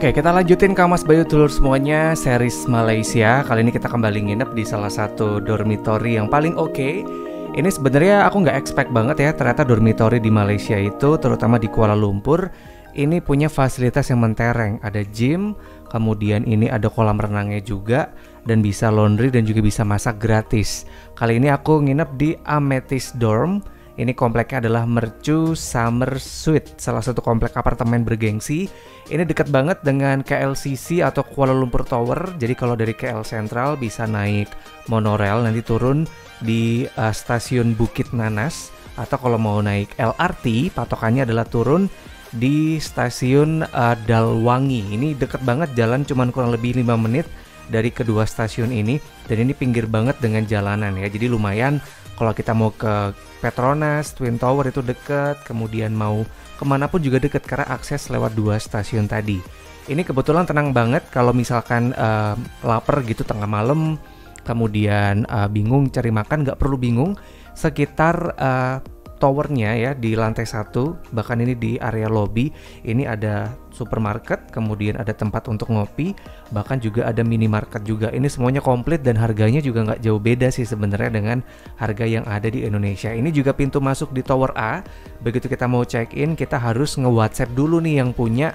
Oke, kita lanjutin Kamas Bayu Dulur semuanya, series Malaysia. Kali ini kita kembali nginep di salah satu dormitory yang paling oke. Ini sebenarnya aku nggak expect banget ya, ternyata dormitory di Malaysia itu, terutama di Kuala Lumpur, ini punya fasilitas yang mentereng. Ada gym, kemudian ini ada kolam renangnya juga, dan bisa laundry dan juga bisa masak gratis. Kali ini aku nginep di Amethyst Dorm. Ini kompleknya adalah Mercu Summer Suite, salah satu komplek apartemen bergengsi. Ini dekat banget dengan KLCC atau Kuala Lumpur Tower. Jadi kalau dari KL Sentral bisa naik monorail, nanti turun di stasiun Bukit Nanas. Atau kalau mau naik LRT, patokannya adalah turun di stasiun Dalwangi. Ini dekat banget, jalan cuman kurang lebih 5 menit dari kedua stasiun ini. Dan ini pinggir banget dengan jalanan ya, jadi lumayan. Kalau kita mau ke Petronas, Twin Tower itu deket, kemudian mau kemana pun juga deket karena akses lewat dua stasiun tadi. Ini kebetulan tenang banget kalau misalkan lapar gitu tengah malam, kemudian bingung cari makan, nggak perlu bingung. Sekitar towernya ya di lantai 1, bahkan ini di area lobby, ini ada supermarket, kemudian ada tempat untuk ngopi, bahkan juga ada minimarket juga. Ini semuanya komplit dan harganya juga nggak jauh beda sih sebenarnya dengan harga yang ada di Indonesia. Ini juga pintu masuk di Tower A. Begitu kita mau check in, kita harus nge-WhatsApp dulu nih yang punya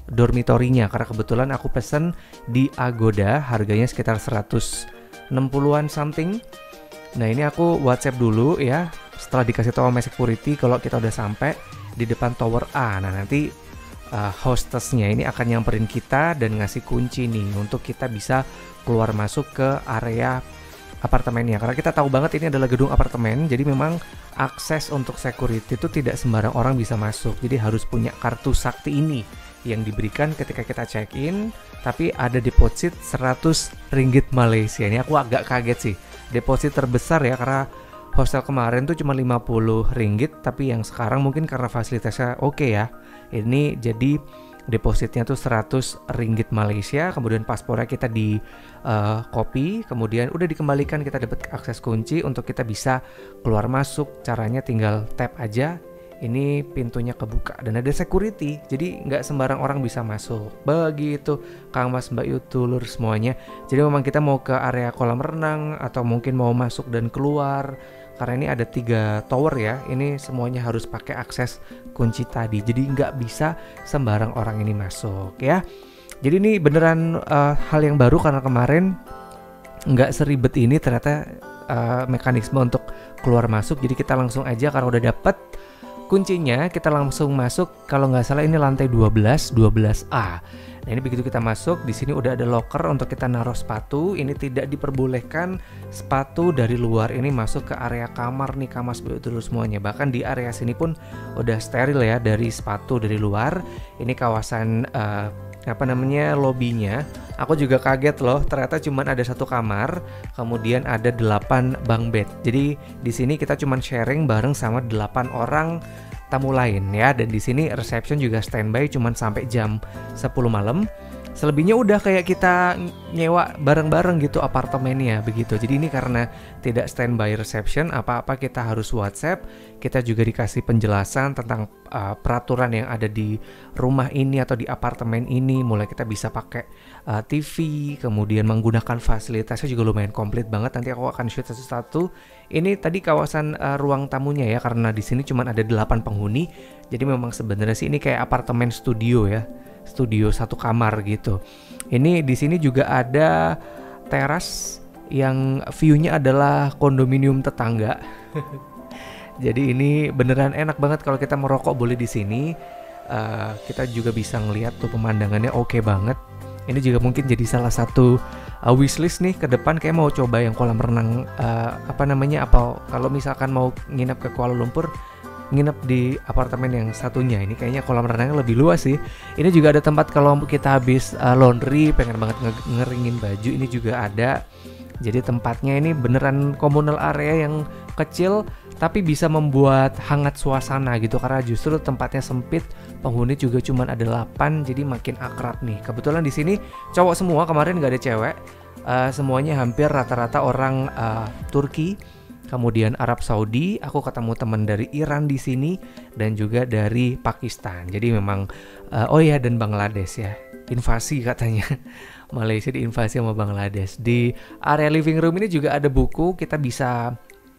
dormitorinya, karena kebetulan aku pesen di Agoda, harganya sekitar 160-an something. Nah ini aku WhatsApp dulu ya, setelah dikasih tahu sama security kalau kita udah sampai di depan Tower A. Nah nanti hostessnya ini akan nyamperin kita dan ngasih kunci nih untuk kita bisa keluar masuk ke area apartemennya. Karena kita tahu banget ini adalah gedung apartemen, jadi memang akses untuk security itu tidak sembarang orang bisa masuk. Jadi harus punya kartu sakti ini yang diberikan ketika kita check in, tapi ada deposit 100 ringgit Malaysia. Ini aku agak kaget sih. Deposit terbesar ya, karena hostel kemarin tuh cuma 50 ringgit, tapi yang sekarang mungkin karena fasilitasnya oke ya. Ini jadi depositnya tuh 100 ringgit Malaysia, kemudian paspornya kita di copy, kemudian udah dikembalikan, kita dapat akses kunci untuk kita bisa keluar masuk. Caranya tinggal tap aja. Ini pintunya kebuka dan ada security, jadi nggak sembarang orang bisa masuk. Begitu Kang Mas Mbak Yutulur semuanya. Jadi memang kita mau ke area kolam renang atau mungkin mau masuk dan keluar, karena ini ada 3 tower ya. Ini semuanya harus pakai akses kunci tadi, jadi nggak bisa sembarang orang ini masuk ya. Jadi ini beneran hal yang baru, karena kemarin nggak seribet ini ternyata mekanisme untuk keluar masuk. Jadi kita langsung aja, karena udah dapet kuncinya, kita langsung masuk. Kalau nggak salah ini lantai 12A. Nah ini begitu kita masuk, di sini udah ada locker untuk kita naruh sepatu. Ini tidak diperbolehkan sepatu dari luar ini masuk ke area kamar nih Kamas Bayu Dulur semuanya. Bahkan di area sini pun udah steril ya dari sepatu dari luar. Ini kawasan lobbynya. Aku juga kaget loh, ternyata cuma ada 1 kamar, kemudian ada 8 bunk bed. Jadi di sini kita cuma sharing bareng sama 8 orang tamu lain ya. Dan di sini reception juga standby cuma sampai jam 10 malam. Selebihnya udah kayak kita nyewa bareng-bareng gitu apartemennya begitu. Jadi ini karena tidak standby reception, apa-apa kita harus WhatsApp. Kita juga dikasih penjelasan tentang peraturan yang ada di rumah ini atau di apartemen ini. Mulai kita bisa pakai TV, kemudian menggunakan fasilitasnya juga lumayan komplit banget. Nanti aku akan shoot satu-satu. Ini tadi kawasan ruang tamunya ya, karena di sini cuma ada 8 penghuni. Jadi memang sebenarnya sih ini kayak apartemen studio ya. Studio 1 kamar gitu. Ini di sini juga ada teras yang view-nya adalah kondominium tetangga. Jadi ini beneran enak banget kalau kita merokok boleh di sini. Kita juga bisa ngelihat tuh pemandangannya oke banget. Ini juga mungkin jadi salah satu wishlist nih ke depan, kayak mau coba yang kolam renang kalau misalkan mau nginep ke Kuala Lumpur, nginep di apartemen yang satunya. Ini kayaknya kolam renangnya lebih luas sih. Ini juga ada tempat kalau kita habis laundry, pengen banget ngeringin baju, ini juga ada. Jadi tempatnya ini beneran communal area yang kecil, tapi bisa membuat hangat suasana gitu, karena justru tempatnya sempit, penghuni juga cuma ada 8, jadi makin akrab nih. Kebetulan di sini cowok semua, kemarin nggak ada cewek. Semuanya hampir rata-rata orang Turki. kemudian Arab Saudi, aku ketemu teman dari Iran di sini, dan juga dari Pakistan. Jadi memang, oh ya, dan Bangladesh ya, invasi katanya. Malaysia diinvasi sama Bangladesh. Di area living room ini juga ada buku, kita bisa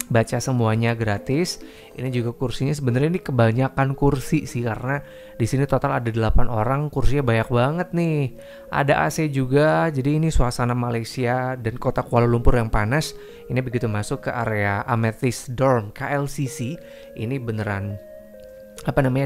baca semuanya gratis. Ini juga kursinya sebenarnya ini kebanyakan kursi sih, karena di sini total ada 8 orang, kursinya banyak banget nih. Ada AC juga, jadi ini suasana Malaysia dan kota Kuala Lumpur yang panas. Ini begitu masuk ke area Amethyst Dorm KLCC, ini beneran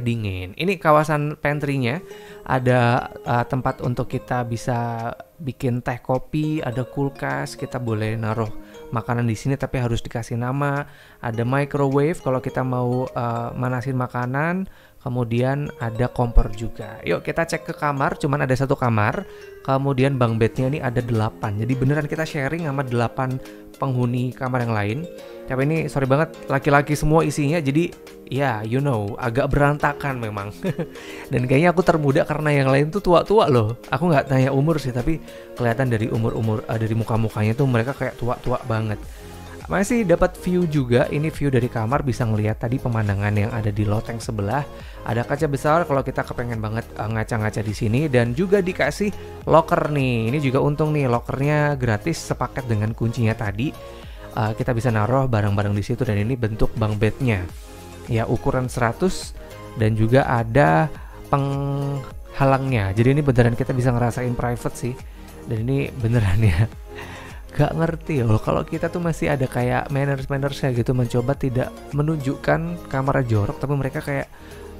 dingin. Ini kawasan pantry-nya, ada tempat untuk kita bisa bikin teh kopi, ada kulkas, kita boleh naruh makanan di sini tapi harus dikasih nama. Ada microwave kalau kita mau manasin makanan. Kemudian ada kompor juga. Yuk kita cek ke kamar, cuman ada 1 kamar. Kemudian bunk bednya ini ada 8. Jadi beneran kita sharing sama 8 penghuni kamar yang lain. Tapi ini sorry banget, laki-laki semua isinya, jadi ya agak berantakan memang. Dan kayaknya aku termuda karena yang lain tuh tua-tua loh. Aku nggak tanya umur sih, tapi kelihatan dari umur dari muka-mukanya tuh mereka kayak tua-tua banget. Masih dapat view juga, ini view dari kamar, bisa ngelihat tadi pemandangan yang ada di loteng sebelah. Ada kaca besar kalau kita kepengen banget ngaca-ngaca di sini, dan juga dikasih locker nih. Ini juga untung nih, lockernya gratis sepaket dengan kuncinya tadi. Kita bisa naruh barang-barang di situ, dan ini bentuk bunk bednya. Ya ukuran 100 dan juga ada penghalangnya. Jadi ini beneran kita bisa ngerasain private sih. Dan ini beneran ya. Gak ngerti loh kalau kita tuh masih ada kayak manners-mannersnya gitu, mencoba tidak menunjukkan kamarnya jorok tapi mereka kayak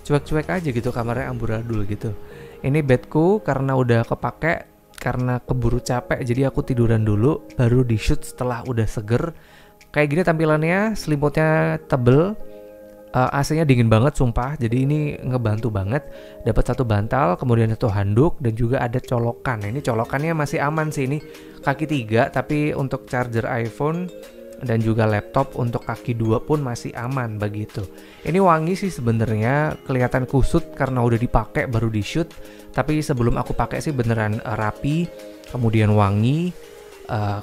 cuek-cuek aja gitu, kamarnya amburadul gitu. Ini bedku karena udah kepake, karena keburu capek jadi aku tiduran dulu baru di shoot setelah udah seger. Kayak gini tampilannya, selimutnya tebel, AC-nya dingin banget sumpah, jadi ini ngebantu banget. Dapat 1 bantal, kemudian 1 handuk, dan juga ada colokan. Nah, ini colokannya masih aman sih, ini kaki 3, tapi untuk charger iPhone dan juga laptop untuk kaki 2 pun masih aman begitu. Ini wangi sih sebenarnya, kelihatan kusut karena udah dipakai baru di shoot, tapi sebelum aku pakai sih beneran rapi, kemudian wangi.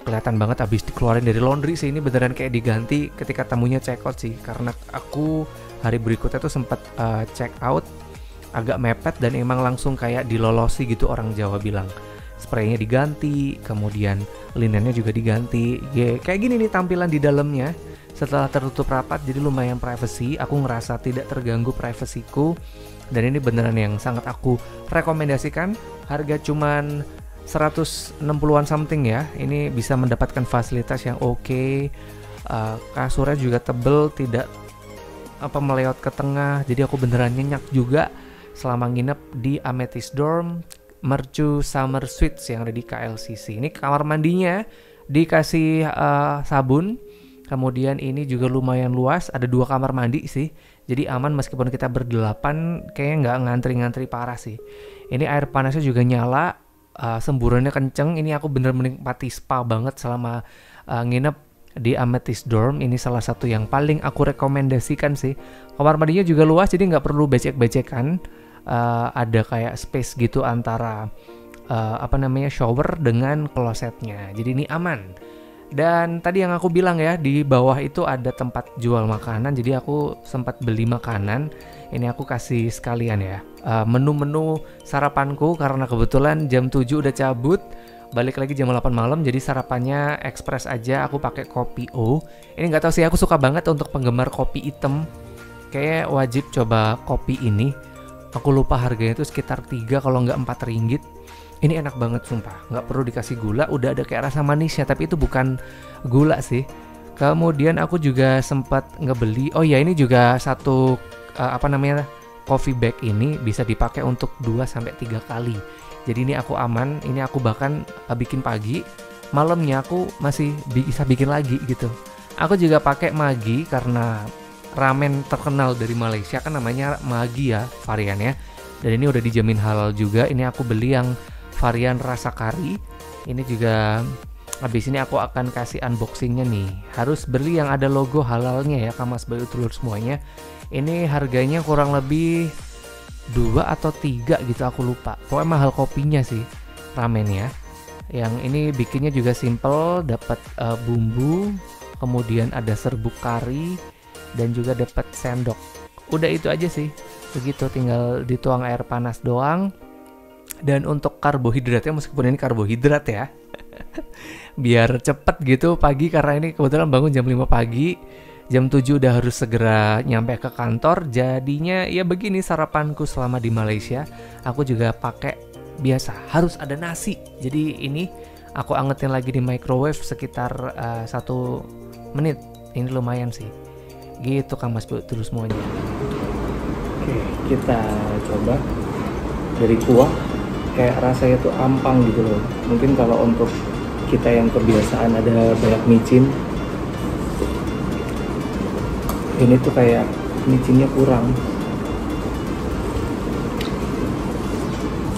Kelihatan banget abis dikeluarin dari laundry sih, ini beneran kayak diganti ketika tamunya check out sih, karena aku hari berikutnya tuh sempat check out agak mepet dan emang langsung kayak dilolosi gitu, orang Jawa bilang. Spraynya diganti, kemudian linennya juga diganti. Kayak gini nih tampilan di dalamnya setelah tertutup rapat, jadi lumayan privacy. Aku ngerasa tidak terganggu privasiku, dan ini beneran yang sangat aku rekomendasikan. Harga cuman 160-an something ya. Ini bisa mendapatkan fasilitas yang oke. Kasurnya juga tebel, tidak meleot ke tengah. Jadi aku beneran nyenyak juga selama nginep di Amethyst Dorm Mercu Summer Suites yang ada di KLCC. Ini kamar mandinya dikasih sabun. Kemudian ini juga lumayan luas, ada 2 kamar mandi sih. Jadi aman meskipun kita berdelapan, kayaknya nggak ngantri-ngantri parah sih. Ini air panasnya juga nyala. Semburannya kenceng. Ini aku bener menikmati spa banget selama nginep di Amethyst Dorm. Ini salah satu yang paling aku rekomendasikan sih. Kamar mandinya juga luas, jadi nggak perlu becek-becekan. Ada kayak space gitu antara shower dengan klosetnya. Jadi ini aman. Dan tadi yang aku bilang ya, di bawah itu ada tempat jual makanan. Jadi aku sempat beli makanan. Ini aku kasih sekalian ya, menu-menu sarapanku, karena kebetulan jam 7 udah cabut, balik lagi jam 8 malam, jadi sarapannya ekspres aja. Aku pakai kopi O. Ini nggak tahu sih, aku suka banget untuk penggemar kopi hitam. Kayak wajib coba kopi ini. Aku lupa harganya itu sekitar 3 kalau nggak 4 ringgit. Ini enak banget sumpah, nggak perlu dikasih gula, udah ada kayak rasa manisnya, tapi itu bukan gula sih. Kemudian aku juga sempat ngebeli, oh ya ini juga satu coffee bag ini bisa dipakai untuk 2-3 kali. Jadi ini aku aman, ini aku bahkan bikin pagi, malamnya aku masih bisa bikin lagi gitu. Aku juga pakai Maggi karena ramen terkenal dari Malaysia kan namanya Maggi ya variannya. Dan ini udah dijamin halal juga. Ini aku beli yang varian rasa kari. Ini juga habis ini aku akan kasih unboxingnya nih. Harus beli yang ada logo halalnya ya, Kamas Bayu Telur semuanya. Ini harganya kurang lebih 2 atau 3 gitu, aku lupa. Pokoknya mahal kopinya sih ramen ya. Yang ini bikinnya juga simple, dapat bumbu, kemudian ada serbuk kari, dan juga dapat sendok. Udah itu aja sih, begitu, tinggal dituang air panas doang. Dan untuk karbohidratnya, meskipun ini karbohidrat ya, biar cepet gitu pagi, karena ini kebetulan bangun jam 5 pagi, jam 7 udah harus segera nyampe ke kantor. Jadinya ya begini sarapanku selama di Malaysia. Aku juga pakai biasa, harus ada nasi. Jadi ini aku angetin lagi di microwave sekitar 1 menit. Ini lumayan sih. Gitu Kang Mas terus semuanya. Oke, kita coba dari kuah. Kayak rasanya tuh ampang gitu loh. Mungkin kalau untuk kita yang kebiasaan ada banyak micin, ini tuh kayak micinnya kurang.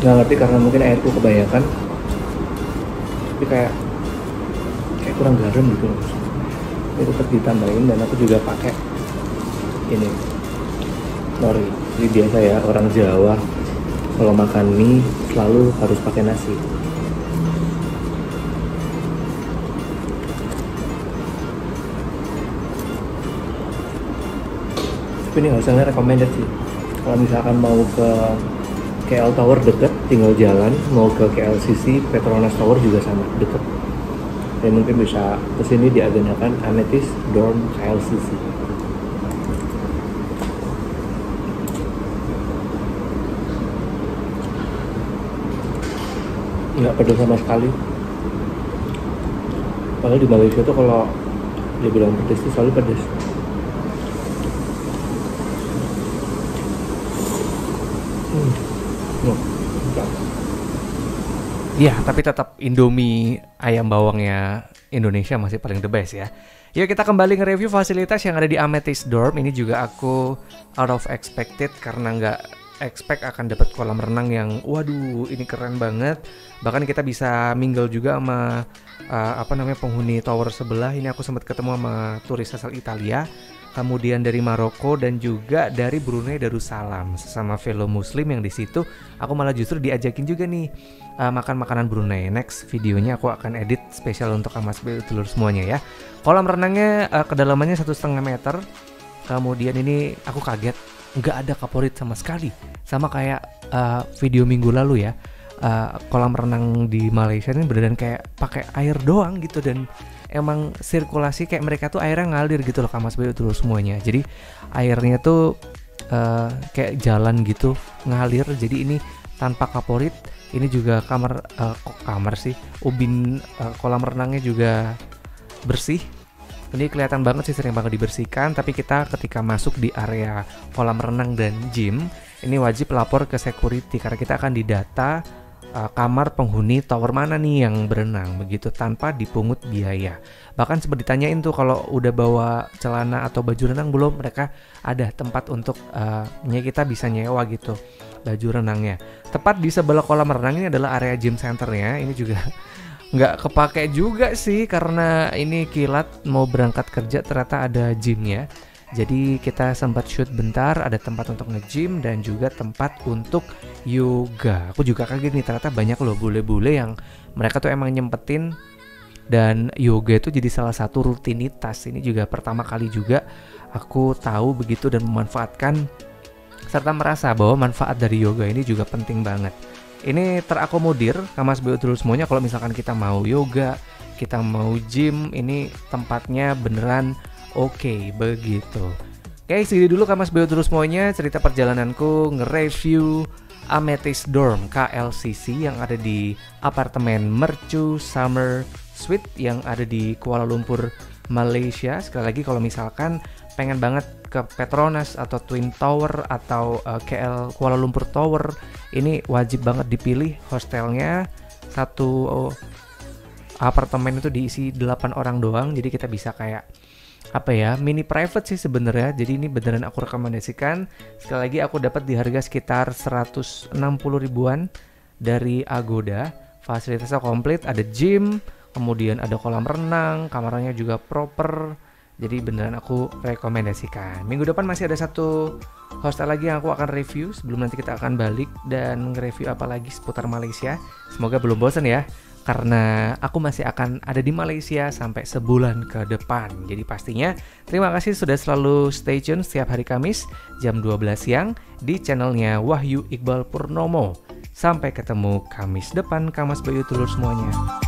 Nggak ngerti karena mungkin airku kebanyakan, tapi kayak kurang garam gitu loh. Itu tetap ditambahin, dan aku juga pakai ini nori. Jadi biasa ya orang Jawa kalau makan mie selalu harus pakai nasi. Tapi ini harusnya recommended sih. Kalau misalkan mau ke KL Tower deket, tinggal jalan. Mau ke KLCC, Petronas Tower juga sama, deket. Dan mungkin bisa kesini diagendakan Amethyst Dorm KLCC. Nggak pedas sama sekali. Padahal di Malaysia tuh kalau dia bilang pedas itu selalu pedas. Ya, tapi tetap Indomie ayam bawangnya Indonesia masih paling the best ya. Yuk kita kembali nge-review fasilitas yang ada di Amethyst Dorm. Ini juga aku out of expected karena nggak expect akan dapat kolam renang yang waduh ini keren banget. Bahkan kita bisa mingle juga sama penghuni tower sebelah. Ini aku sempat ketemu sama turis asal Italia, kemudian dari Maroko, dan juga dari Brunei Darussalam, sesama fellow muslim yang di situ. Aku malah justru diajakin juga nih makan makanan Brunei. Next videonya aku akan edit spesial untuk Mas Telur semuanya ya. Kolam renangnya kedalamannya 1,5 meter. Kemudian ini aku kaget, nggak ada kaporit sama sekali, sama kayak video minggu lalu ya. Kolam renang di Malaysia ini beneran kayak pakai air doang gitu, dan emang sirkulasi kayak mereka tuh airnya ngalir gitu loh Mas Telur semuanya. Jadi airnya tuh kayak jalan gitu ngalir. Jadi ini tanpa kaporit. Ini juga ubin kolam renangnya juga bersih. Ini kelihatan banget sih, sering banget dibersihkan. Tapi kita ketika masuk di area kolam renang dan gym, ini wajib lapor ke security karena kita akan didata kamar penghuni tower mana nih yang berenang, begitu, tanpa dipungut biaya. Bahkan sempat ditanyain tuh kalau udah bawa celana atau baju renang belum, mereka ada tempat untuk kita bisa nyewa gitu baju renangnya. Tepat di sebelah kolam renang ini adalah area gym centernya. Ini juga nggak kepake juga sih karena ini kilat mau berangkat kerja, ternyata ada gymnya. Jadi kita sempat shoot bentar, ada tempat untuk nge-gym dan juga tempat untuk yoga. Aku juga kaget nih, ternyata banyak loh bule-bule yang mereka tuh emang nyempetin, dan yoga itu jadi salah satu rutinitas. Ini juga pertama kali juga aku tahu begitu dan memanfaatkan, serta merasa bahwa manfaat dari yoga ini juga penting banget. Ini terakomodir Mas Telur semuanya. Kalau misalkan kita mau yoga, kita mau gym, ini tempatnya beneran oke, begitu. Oke, segini dulu Mas Telur semuanya cerita perjalananku nge-review Amethyst Dorm KLCC yang ada di apartemen Mercu Summer Suite yang ada di Kuala Lumpur, Malaysia. Sekali lagi kalau misalkan pengen banget ke Petronas atau Twin Tower atau KL Kuala Lumpur Tower, ini wajib banget dipilih hostelnya. Satu apartemen itu diisi 8 orang doang, jadi kita bisa kayak mini private sih sebenarnya. Jadi ini beneran aku rekomendasikan. Sekali lagi aku dapat di harga sekitar 160 ribuan dari Agoda. Fasilitasnya komplit, ada gym, kemudian ada kolam renang, kamarnya juga proper. Jadi beneran aku rekomendasikan. Minggu depan masih ada satu hostel lagi yang aku akan review sebelum nanti kita akan balik dan nge-review apa lagi seputar Malaysia. Semoga belum bosan ya. karena aku masih akan ada di Malaysia sampai sebulan ke depan. Jadi pastinya terima kasih sudah selalu stay tune setiap hari Kamis jam 12 siang di channelnya Wahyu Iqbal Purnomo. Sampai ketemu Kamis depan, Kamas Bayu Tulur semuanya.